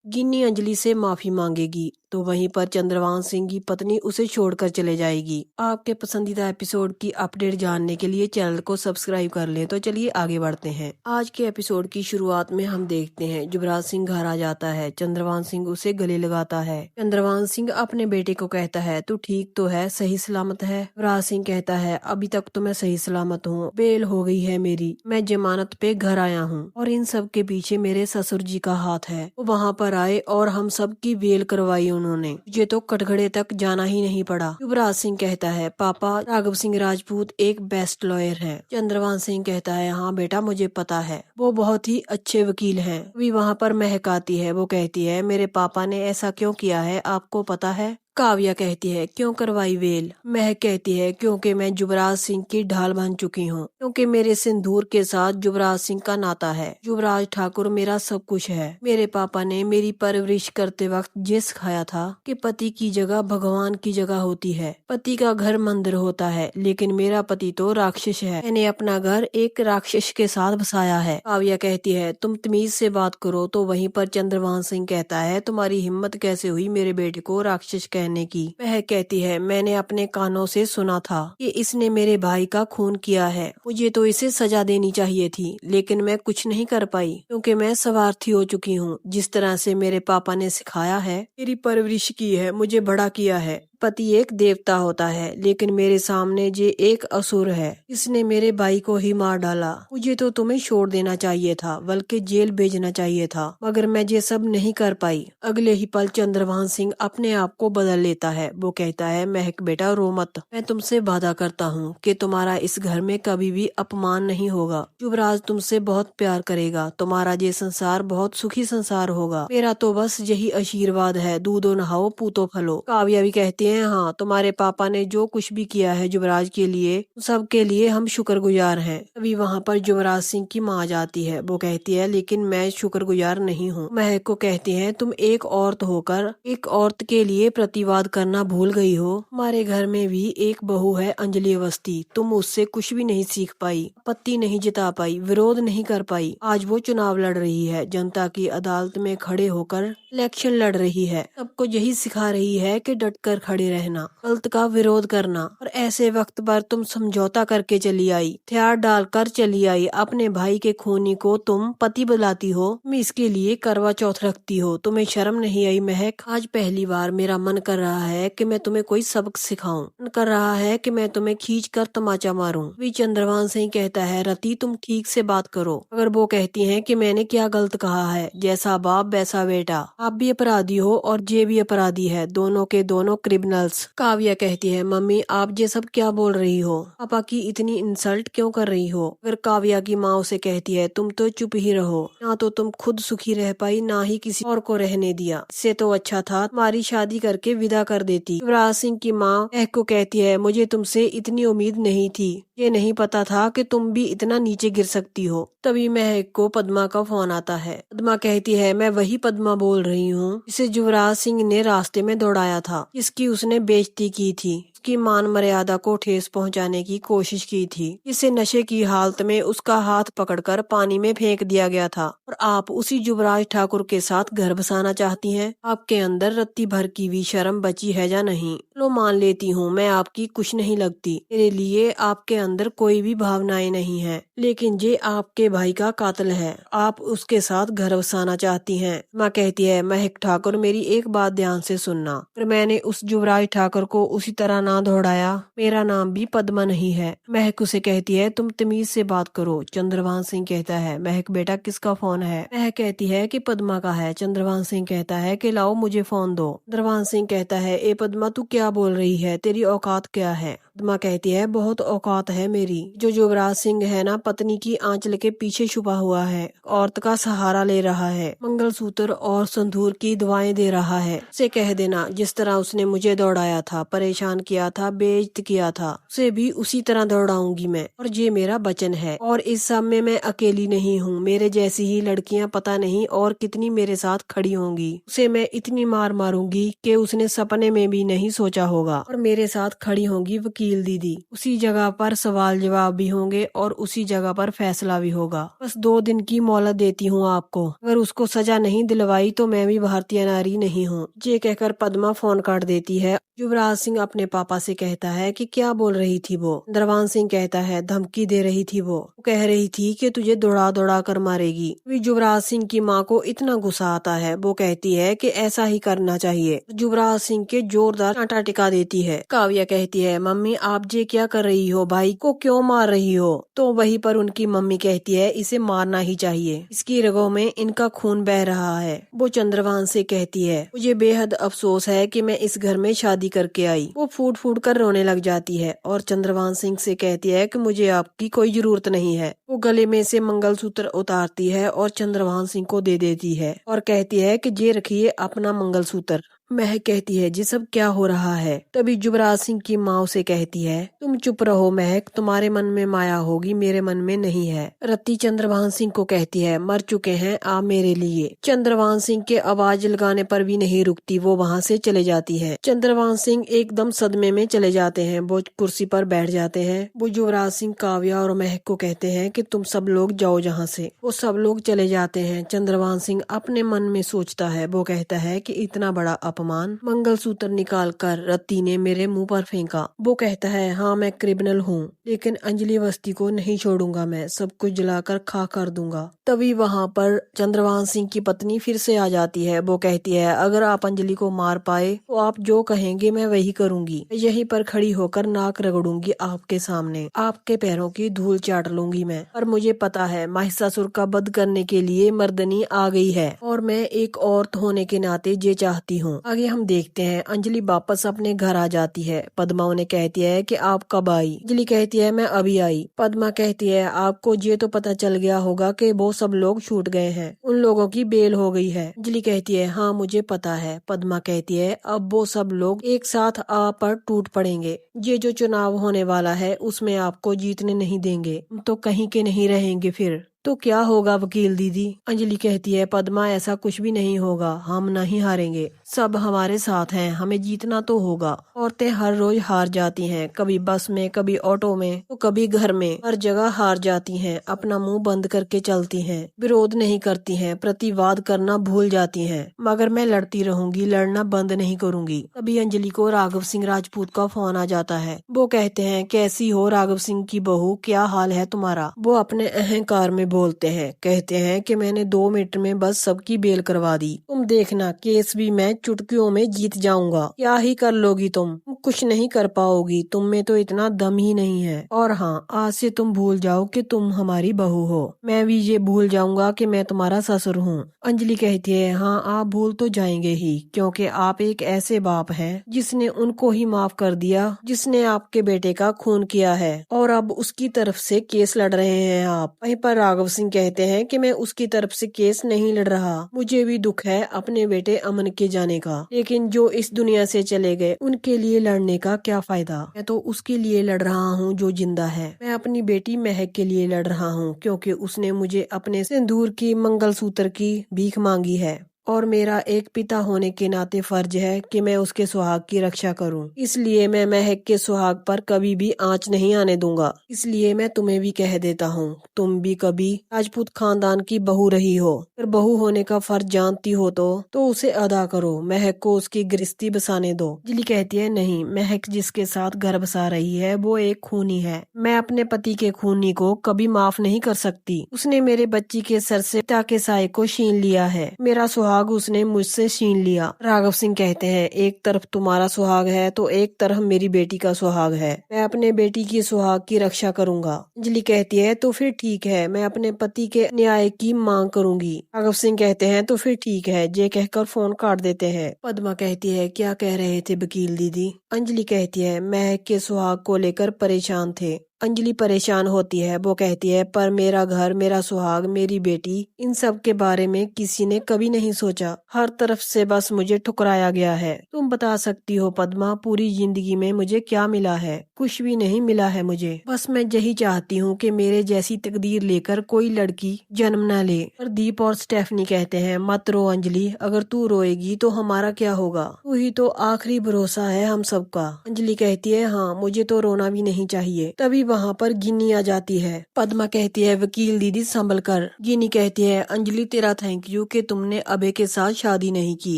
गिन्नी अंजलि से माफी मांगेगी तो वहीं पर चंद्रभान सिंह की पत्नी उसे छोड़कर चले जाएगी। आपके पसंदीदा एपिसोड की अपडेट जानने के लिए चैनल को सब्सक्राइब कर लें। तो चलिए आगे बढ़ते हैं। आज के एपिसोड की शुरुआत में हम देखते हैं युवराज सिंह घर आ जाता है। चंद्रभान सिंह उसे गले लगाता है। चंद्रभान सिंह अपने बेटे को कहता है, तू ठीक तो है, सही सलामत है? युवराज सिंह कहता है, अभी तक तो मैं सही सलामत हूँ, बेल हो गई है मेरी, मैं जमानत पे घर आया हूँ और इन सब के पीछे मेरे ससुर जी का हाथ है। वो वहाँ पर आए और हम सब की बेल करवाई उन्होंने, मुझे तो कटघरे तक जाना ही नहीं पड़ा। युवराज सिंह कहता है, पापा राघव सिंह राजपूत एक बेस्ट लॉयर है। चंद्रभान सिंह कहता है, हाँ बेटा मुझे पता है, वो बहुत ही अच्छे वकील हैं। अभी वहाँ पर महक आती है, वो कहती है, मेरे पापा ने ऐसा क्यों किया है आपको पता है? काव्या कहती है, क्यों करवाई वेल? महक कहती है, क्योंकि मैं युवराज सिंह की ढाल बन चुकी हूँ, क्योंकि मेरे सिंदूर के साथ युवराज सिंह का नाता है। युवराज ठाकुर मेरा सब कुछ है। मेरे पापा ने मेरी परवरिश करते वक्त ये सिखाया था कि पति की जगह भगवान की जगह होती है। पति का घर मंदिर होता है, लेकिन मेरा पति तो राक्षस है। मैंने अपना घर एक राक्षस के साथ बसाया है। काव्या कहती है, तुम तमीज से बात करो। तो वहीं पर चंद्रभान सिंह कहता है, तुम्हारी हिम्मत कैसे हुई मेरे बेटे को राक्षस कहने की? वह कहती है, मैंने अपने कानों से सुना था कि इसने मेरे भाई का खून किया है, मुझे तो इसे सजा देनी चाहिए थी, लेकिन मैं कुछ नहीं कर पाई क्योंकि मैं स्वार्थी हो चुकी हूँ। जिस तरह से मेरे पापा ने सिखाया है, मेरी परवरिश की है, मुझे बड़ा किया है। पति एक देवता होता है, लेकिन मेरे सामने जे एक असुर है, इसने मेरे भाई को ही मार डाला। मुझे तो तुम्हें छोड़ देना चाहिए था, बल्कि जेल भेजना चाहिए था, मगर मैं ये सब नहीं कर पाई। अगले ही पल चंद्रभान सिंह अपने आप को बदल लेता है। वो कहता है, महक बेटा रो मत, मैं तुमसे वादा करता हूँ कि तुम्हारा इस घर में कभी भी अपमान नहीं होगा। युवराज तुमसे बहुत प्यार करेगा, तुम्हारा ये संसार बहुत सुखी संसार होगा। मेरा तो बस यही आशीर्वाद है, दूधो नहाओ पूतो फलो। काव्या भी कहती है, हाँ तुम्हारे पापा ने जो कुछ भी किया है युवराज के लिए, सब के लिए हम शुक्रगुजार हैं। अभी वहाँ पर युवराज सिंह की माँ जाती है। वो कहती है, लेकिन मैं शुक्रगुजार नहीं हूँ। महक को कहती है, तुम एक औरत होकर एक औरत के लिए प्रतिवाद करना भूल गई हो। हमारे घर में भी एक बहू है अंजलि अवस्थी, तुम उससे कुछ भी नहीं सीख पाई, आपत्ति नहीं जता पाई, विरोध नहीं कर पाई। आज वो चुनाव लड़ रही है, जनता की अदालत में खड़े होकर इलेक्शन लड़ रही है, सबको यही सिखा रही है कि डटकर खड़े रहना, गलत का विरोध करना। और ऐसे वक्त पर तुम समझौता करके चली आई, हथियार डालकर चली आई, अपने भाई के खूनी को तुम पति बुलाती हो, तुम इसके लिए करवा चौथ रखती हो। तुम्हें शर्म नहीं आई महक? आज पहली बार मेरा मन कर रहा है कि मैं तुम्हें कोई सबक सिखाऊं, मन कर रहा है कि मैं तुम्हें खींच कर तमाचा मारूं। वी चंद्रभान सिंह कहता है, रति तुम ठीक से बात करो। अगर वो कहती है कि मैंने क्या गलत कहा है, जैसा बाप वैसा बेटा, आप भी अपराधी हो और जे भी अपराधी है, दोनों के दोनों क्रिमिनल्स। काव्या कहती है, मम्मी आप ये सब क्या बोल रही हो? पापा की इतनी इंसल्ट क्यों कर रही हो? अगर काव्या की माँ उसे कहती है, तुम तो चुप ही रहो, ना तो तुम खुद सुखी रह पाई, ना ही किसी और को रहने दिया, इससे तो अच्छा था तुम्हारी शादी करके विदा कर देती। युवराज सिंह की माँ महक को कहती है, मुझे तुमसे इतनी उम्मीद नहीं थी, ये नहीं पता था कि तुम भी इतना नीचे गिर सकती हो। तभी महक को पद्मा का फोन आता है। पद्मा कहती है, मैं वही पद्मा बोल रही हूँ जिसे युवराज सिंह ने रास्ते में दौड़ाया था, जिसकी उसने बेइज्जती की थी, उसकी मान मर्यादा को ठेस पहुंचाने की कोशिश की थी, इसे नशे की हालत में उसका हाथ पकड़कर पानी में फेंक दिया गया था। और आप उसी युवराज ठाकुर के साथ घर बसाना चाहती हैं? आपके अंदर रत्ती भर की भी शर्म बची है या नहीं? लो मान लेती हूँ मैं आपकी कुछ नहीं लगती, मेरे लिए आपके अंदर कोई भी भावनाएं नहीं है, लेकिन ये आपके भाई का कातिल है, आप उसके साथ घर बसाना चाहती हैं। माँ कहती है, महक ठाकुर मेरी एक बात ध्यान से सुनना, फिर मैंने उस युवराज ठाकुर को उसी तरह ना दौड़ाया, मेरा नाम भी पद्मा नहीं है। महक उसे कहती है, तुम तमीज से बात करो। चंद्रभान सिंह कहता है, महक बेटा किसका फोन है? महक कहती है कि पद्मा का है। चंद्रभान सिंह कहता है कि लाओ मुझे फोन दो। चंद्रभान सिंह कहता है, ए पद्मा तू क्या बोल रही है, तेरी औकात क्या है? पद्मा कहती है, बहुत औकात है मेरी। जो युवराज सिंह है ना, पत्नी की आंचल के पीछे छुपा हुआ है, औरत का सहारा ले रहा है, मंगलसूत्र और संदूर की दुआएं दे रहा है। उसे कह देना, जिस तरह उसने मुझे दौड़ाया था, परेशान किया था, बेइज्जत किया था, उसे भी उसी तरह दौड़ाऊंगी मैं, और ये मेरा वचन है। और इस सब में मैं अकेली नहीं हूँ, मेरे जैसी ही लड़कियां पता नहीं और कितनी मेरे साथ खड़ी होंगी। उसे मैं इतनी मार मारूंगी कि उसने सपने में भी नहीं सोचा होगा, और मेरे साथ खड़ी होंगी वकील वकील दीदी। उसी जगह पर सवाल जवाब भी होंगे और उसी जगह पर फैसला भी होगा। बस 2 दिन की मोहलत देती हूँ आपको। अगर उसको सजा नहीं दिलवाई तो मैं भी भारतीय नारी नहीं हूँ। ये कहकर पद्मा फोन काट देती है। युवराज सिंह अपने पापा से कहता है कि क्या बोल रही थी वो। चंद्रभान सिंह कहता है धमकी दे रही थी वो कह रही थी कि तुझे दौड़ा दौड़ा कर मारेगी। अभी युवराज सिंह की माँ को इतना गुस्सा आता है, वो कहती है कि ऐसा ही करना चाहिए। युवराज सिंह के जोरदार डांटा टिका देती है। काव्या कहती है मम्मी आप ये क्या कर रही हो, भाई को क्यों मार रही हो। तो वहीं पर उनकी मम्मी कहती है इसे मारना ही चाहिए, इसकी रगों में इनका खून बह रहा है। वो चंद्रभान से कहती है मुझे बेहद अफसोस है कि मैं इस घर में शादी करके आई। वो फूट फूट कर रोने लग जाती है और चंद्रभान सिंह से कहती है कि मुझे आपकी कोई जरूरत नहीं है। वो गले में से मंगलसूत्र उतारती है और चंद्रभान सिंह को दे देती है और कहती है कि ये रखिए अपना मंगलसूत्र। महक कहती है जी सब क्या हो रहा है। तभी युवराज सिंह की माँ उसे कहती है तुम चुप रहो महक, तुम्हारे मन में माया होगी, मेरे मन में नहीं है। रत्ती चंद्रभान सिंह को कहती है मर चुके हैं आप मेरे लिए। चंद्रभान सिंह के आवाज लगाने पर भी नहीं रुकती, वो वहाँ से चले जाती है। चंद्रभान सिंह एकदम सदमे में चले जाते हैं। वो कुर्सी पर बैठ जाते हैं। वो युवराज सिंह, काव्या और महक को कहते हैं कि तुम सब लोग जाओ जहाँ से। वो सब लोग चले जाते हैं। चंद्रभान सिंह अपने मन में सोचता है, वो कहता है कि इतना बड़ा अपमान। मंगलसूत्र निकालकर रत्ती ने मेरे मुंह पर फेंका। वो कहता है हाँ मैं क्रिमिनल हूँ, लेकिन अंजलि अवस्थी को नहीं छोड़ूंगा, मैं सब कुछ जलाकर खाक कर दूंगा। तभी वहाँ पर चंद्रभान सिंह की पत्नी फिर से आ जाती है। वो कहती है अगर आप अंजलि को मार पाए तो आप जो कहेंगे मैं वही करूंगी। यहीं पर खड़ी होकर नाक रगड़ूंगी आपके सामने, आपके पैरों की धूल चाट लूंगी मैं। और मुझे पता है महिषासुर का वध करने के लिए मर्दनी आ गई है और मैं एक औरत होने के नाते ये चाहती हूँ। आगे हम देखते हैं अंजलि वापस अपने घर आ जाती है। पद्मा उन्हें कहती है कि आप कब आई। अंजलि कहती है मैं अभी आई। पद्मा कहती है आपको ये तो पता चल गया होगा कि वो सब लोग छूट गए हैं, उन लोगों की बेल हो गई है। अंजलि कहती है हाँ मुझे पता है। पद्मा कहती है अब वो सब लोग एक साथ आप पर टूट पड़ेंगे। ये जो चुनाव होने वाला है उसमें आपको जीतने नहीं देंगे, हम तो कहीं के नहीं रहेंगे फिर तो क्या होगा वकील दीदी। अंजलि कहती है पद्मा ऐसा कुछ भी नहीं होगा, हम नहीं हारेंगे, सब हमारे साथ हैं, हमें जीतना तो होगा। औरतें हर रोज हार जाती हैं, कभी बस में, कभी ऑटो में, तो कभी घर में, हर जगह हार जाती हैं। अपना मुंह बंद करके चलती हैं, विरोध नहीं करती हैं, प्रतिवाद करना भूल जाती हैं। मगर मैं लड़ती रहूंगी, लड़ना बंद नहीं करूंगी। तभी अंजलि को राघव सिंह राजपूत का फोन आ जाता है। वो कहते हैं कैसी हो राघव सिंह की बहू, क्या हाल है तुम्हारा। वो अपने अहंकार में बोलते हैं, कहते हैं कि मैंने 2 मिनट में बस सबकी बेल करवा दी, तुम देखना केस भी मैं चुटकियों में जीत जाऊंगा। क्या ही कर लोगी तुम कुछ नहीं कर पाओगी, तुम में तो इतना दम ही नहीं है। और हाँ आज से तुम भूल जाओ कि तुम हमारी बहू हो, मैं भी ये भूल जाऊंगा कि मैं तुम्हारा ससुर हूँ। अंजलि कहती है हाँ आप भूल तो जाएंगे ही, क्योंकि आप एक ऐसे बाप हैं जिसने उनको ही माफ कर दिया, जिसने आपके बेटे का खून किया है और अब उसकी तरफ से केस लड़ रहे हैं आप। वहीं पर राघव सिंह कहते हैं कि मैं उसकी तरफ से केस नहीं लड़ रहा, मुझे भी दुख है अपने बेटे अमन के जाने का, लेकिन जो इस दुनिया से चले गए उनके लिए लड़ने का क्या फायदा। मैं तो उसके लिए लड़ रहा हूँ जो जिंदा है। मैं अपनी बेटी महक के लिए लड़ रहा हूँ, क्योंकि उसने मुझे अपने सिंदूर की, मंगलसूत्र की भीख मांगी है और मेरा एक पिता होने के नाते फर्ज है कि मैं उसके सुहाग की रक्षा करूं। इसलिए मैं महक के सुहाग पर कभी भी आंच नहीं आने दूंगा। इसलिए मैं तुम्हें भी कह देता हूं, तुम भी कभी राजपूत खानदान की बहू रही हो, अगर बहू होने का फर्ज जानती हो तो उसे अदा करो, महक को उसकी गृहस्थी बसाने दो। अंजलि कहती है नहीं, महक जिसके साथ घर बसा रही है वो एक खूनी है, मैं अपने पति के खूनी को कभी माफ नहीं कर सकती। उसने मेरे बच्ची के सर से पिता के साये को छीन लिया है, मेरा सुहाग उसने मुझसे छीन लिया। राघव सिंह कहते हैं एक तरफ तुम्हारा सुहाग है तो एक तरफ मेरी बेटी का सुहाग है, मैं अपने बेटी की सुहाग की रक्षा करूंगा। अंजलि कहती है तो फिर ठीक है, मैं अपने पति के न्याय की मांग करूंगी। राघव सिंह कहते हैं तो फिर ठीक है, ये कहकर फोन काट देते हैं। पद्मा कहती है क्या कह रहे थे वकील दीदी। अंजलि कहती है महक के सुहाग को लेकर परेशान थे, अंजलि परेशान होती है। वो कहती है, पर मेरा घर, मेरा सुहाग, मेरी बेटी, इन सब के बारे में किसी ने कभी नहीं सोचा। हर तरफ से बस मुझे ठुकराया गया है। तुम बता सकती हो पद्मा, पूरी जिंदगी में मुझे क्या मिला है? कुछ भी नहीं मिला है मुझे। बस मैं यही चाहती हूँ कि मेरे जैसी तकदीर लेकर कोई लड़की जन्म न ले। प्रदीप और स्टेफनी कहते हैं, मत रो अंजलि, अगर तू रोएगी तो हमारा क्या होगा? तू ही तो आखिरी भरोसा है हम सबका। अंजलि कहती है, हाँ, मुझे तो रोना भी नहीं चाहिए। तभी वहाँ पर गिन्नी आ जाती है। पद्मा कहती है, वकील दीदी संभल कर। गिन्नी कहती है, अंजलि तेरा थैंक यू कि तुमने अबे के साथ शादी नहीं की।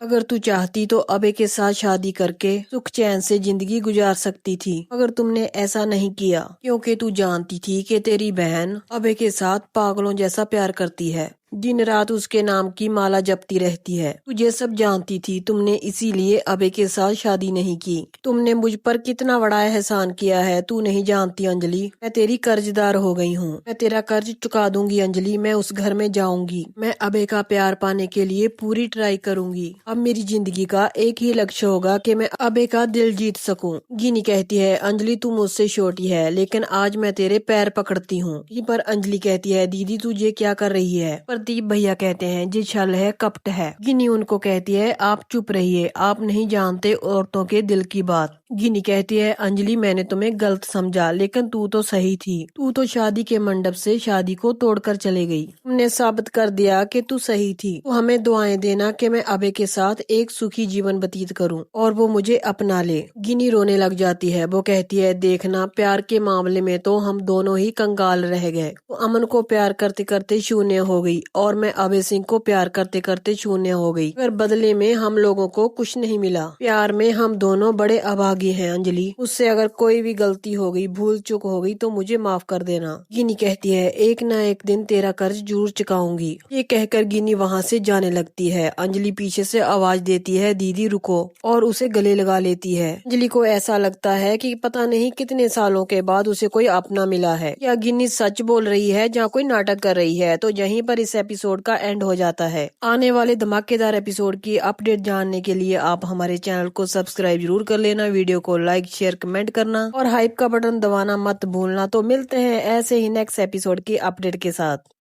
अगर तू चाहती तो अबे के साथ शादी करके सुख चैन से जिंदगी गुजार सकती थी, मगर तुमने ऐसा नहीं किया क्योंकि तू जानती थी कि तेरी बहन अबे के साथ पागलों जैसा प्यार करती है, दिन रात उसके नाम की माला जपती रहती है। तुझे सब जानती थी, तुमने इसीलिए अबे के साथ शादी नहीं की। तुमने मुझ पर कितना बड़ा एहसान किया है, तू नहीं जानती अंजलि। मैं तेरी कर्जदार हो गई हूँ। मैं तेरा कर्ज चुका दूंगी अंजलि। मैं उस घर में जाऊंगी। मैं अबे का प्यार पाने के लिए पूरी ट्राई करूंगी। अब मेरी जिंदगी का एक ही लक्ष्य होगा कि मैं अबे का दिल जीत सकूं। गिनी कहती है, अंजलि तू मुझसे छोटी है, लेकिन आज मैं तेरे पैर पकड़ती हूँ। पर अंजलि कहती है, दीदी तुझे क्या कर रही है? प्रदीप भैया कहते हैं, ये छल है, कपट है। गिनी उनको कहती है, आप चुप रहिए, आप नहीं जानते औरतों के दिल की बात। गिनी कहती है, अंजलि मैंने तुम्हें गलत समझा, लेकिन तू तो सही थी। तू तो शादी के मंडप से शादी को तोड़कर चले गई। तुमने साबित कर दिया कि तू सही थी। तो हमें दुआएं देना कि मैं अबे के साथ एक सुखी जीवन व्यतीत करूं और वो मुझे अपना ले। गिनी रोने लग जाती है। वो कहती है, देखना, प्यार के मामले में तो हम दोनों ही कंगाल रह गए। तो अमन को प्यार करते करते शून्य हो गई और मैं अभय सिंह को प्यार करते करते शून्य हो गई, पर बदले में हम लोगों को कुछ नहीं मिला। प्यार में हम दोनों बड़े अभागी हैं अंजलि। उससे अगर कोई भी गलती हो गई, भूल चूक हो गई तो मुझे माफ कर देना। गिनी कहती है, एक न एक दिन तेरा कर्ज जरूर चुकाऊंगी। ये कहकर गिनी वहाँ से जाने लगती है। अंजलि पीछे से आवाज देती है, दीदी रुको, और उसे गले लगा लेती है। अंजलि को ऐसा लगता है कि पता नहीं कितने सालों के बाद उसे कोई अपना मिला है। या गिनी सच बोल रही है या कोई नाटक कर रही है? तो यहीं पर इस एपिसोड का एंड हो जाता है। आने वाले धमाकेदार एपिसोड की अपडेट जानने के लिए आप हमारे चैनल को सब्सक्राइब जरूर कर लेना, वीडियो को लाइक शेयर कमेंट करना और हाइप का बटन दबाना मत भूलना। तो मिलते हैं ऐसे ही नेक्स्ट एपिसोड की अपडेट के साथ।